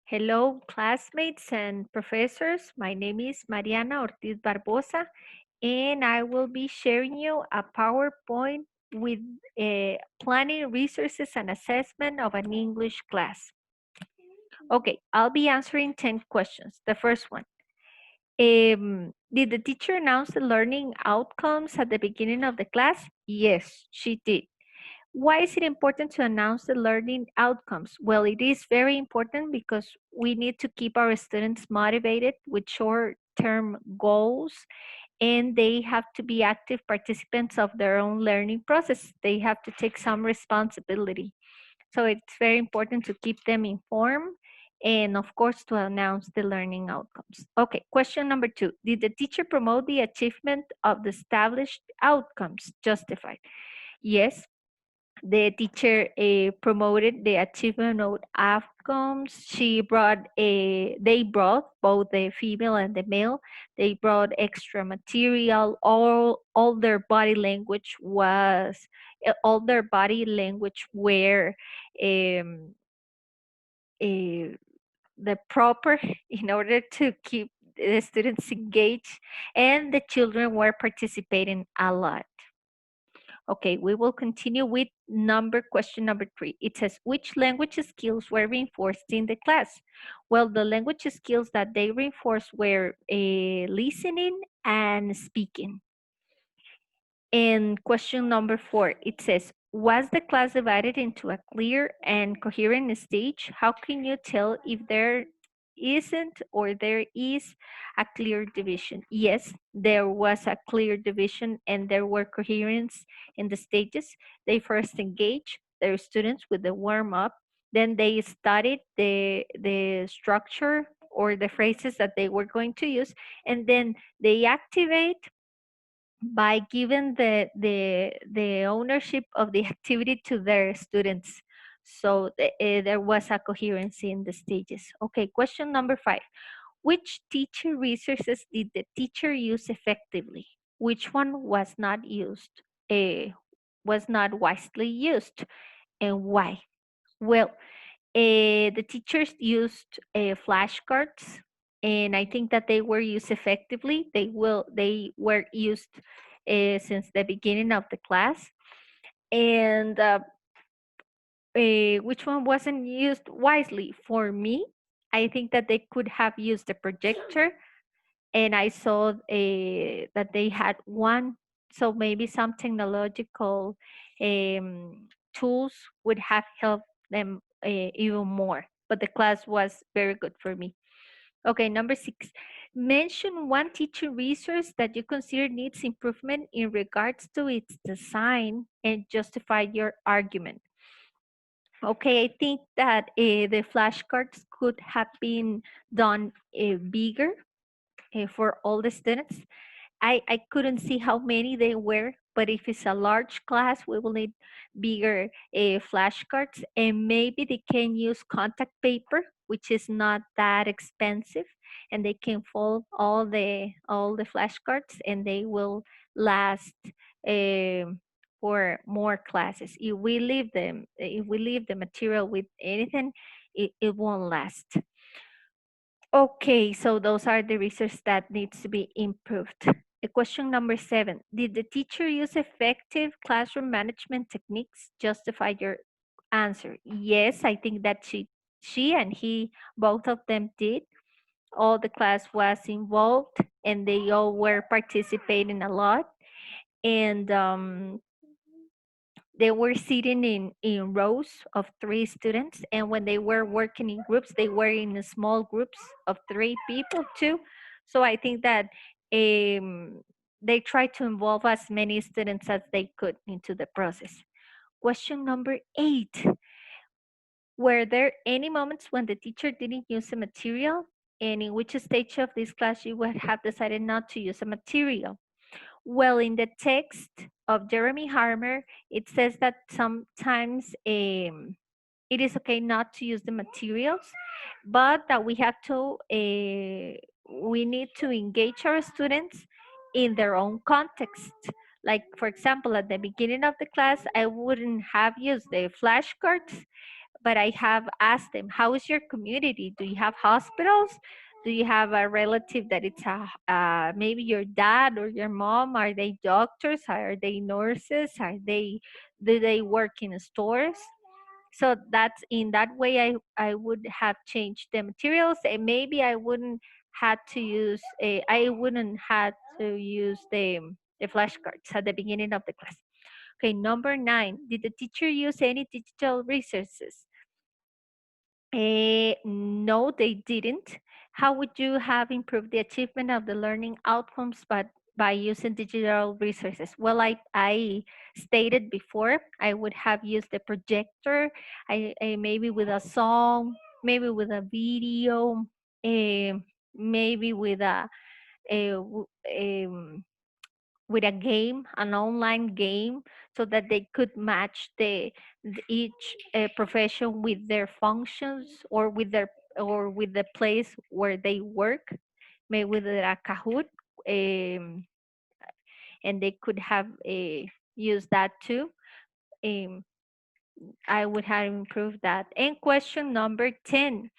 Hello, classmates and professors. My name is Mariana Ortiz Barboza, and I will be sharing you a PowerPoint with planning resources and assessment of an English class. Okay, I'll be answering 10 questions. The first one, did the teacher announce the learning outcomes at the beginning of the class? Yes, she did. Why is it important to announce the learning outcomes? Well, it is very important because we need to keep our students motivated with short-term goals, and they have to be active participants of their own learning process. They have to take some responsibility. So it's very important to keep them informed and, of course, to announce the learning outcomes. Okay, question number 2. Did the teacher promote the achievement of the established outcomes justified? Yes, the teacher promoted the achievement of outcomes. They brought both the female and the male. They brought extra material. All their body language was, all their body language were um, uh, the proper in order to keep the students engaged, and the children were participating a lot. Okay, we will continue with question number 3. It says, which language skills were reinforced in the class? Well, the language skills that they reinforced were listening and speaking. And question number 4, it says, was the class divided into a clear and coherent stage? How can you tell if there isn't or there is a clear division? Yes, there was a clear division and there were coherence in the stages. They first engaged their students with the warm up, then they studied the structure or the phrases that they were going to use, and then they activate by giving the ownership of the activity to their students. So there was a coherency in the stages. Okay, question number 5. Which teacher resources did the teacher use effectively? Which one was not used, was not wisely used, and why? Well, the teachers used flashcards, and I think that they were used effectively. They were used since the beginning of the class. And which one wasn't used wisely? For me, I think that they could have used a projector, and I saw that they had one. So maybe some technological tools would have helped them even more. But the class was very good for me. Okay, number 6. Mention one teaching resource that you consider needs improvement in regards to its design and justify your argument. Okay, I think that the flashcards could have been done bigger for all the students. I couldn't see how many they were, but if it's a large class, we will need bigger flashcards, and maybe they can use contact paper, which is not that expensive, and they can fold all the flashcards, and they will last for more classes. If we leave the material with anything, it won't last. Okay, so those are the research that needs to be improved. Question number 7. Did the teacher use effective classroom management techniques? Justify your answer. Yes, I think that she and he, both of them did. All the class was involved and they all were participating a lot. And they were sitting in rows of 3 students, and when they were working in groups, they were in small groups of 3 people too. So I think that they tried to involve as many students as they could into the process. Question number 8. Were there any moments when the teacher didn't use a material, and in which stage of this class you would have decided not to use a material? Well, in the text of Jeremy Harmer, it says that sometimes it is okay not to use the materials, but that we need to engage our students in their own context. Like, for example, at the beginning of the class, I wouldn't have used the flashcards, but I have asked them, how is your community? Do you have hospitals? Do you have a relative that it's maybe your dad or your mom? Are they doctors? Are they nurses? Do they work in stores? So that's in that way I would have changed the materials, and maybe I wouldn't had to use the flashcards at the beginning of the class. Okay, number 9, did the teacher use any digital resources? No, they didn't. How would you have improved the achievement of the learning outcomes by using digital resources? Well, I stated before, I would have used the projector, maybe with a song, maybe with a video, eh, maybe a, w- with a game, an online game, so that they could match each profession with their functions or with the place where they work, maybe with a Kahoot, um, and they could have used that too. Um, I would have improved that. And question number 10.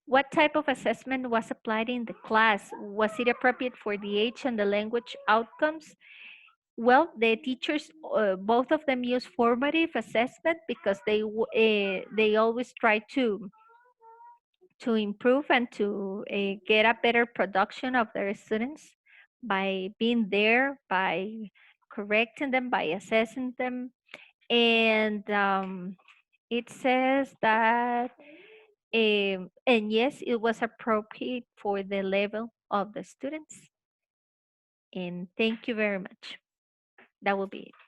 What type of assessment was applied in the class? Was it appropriate for the age and the language outcomes? Well, the teachers, both of them use formative assessment because they always try to improve and to get a better production of their students by being there, by correcting them, by assessing them. And it says that, and yes, it was appropriate for the level of the students. And thank you very much. That will be it.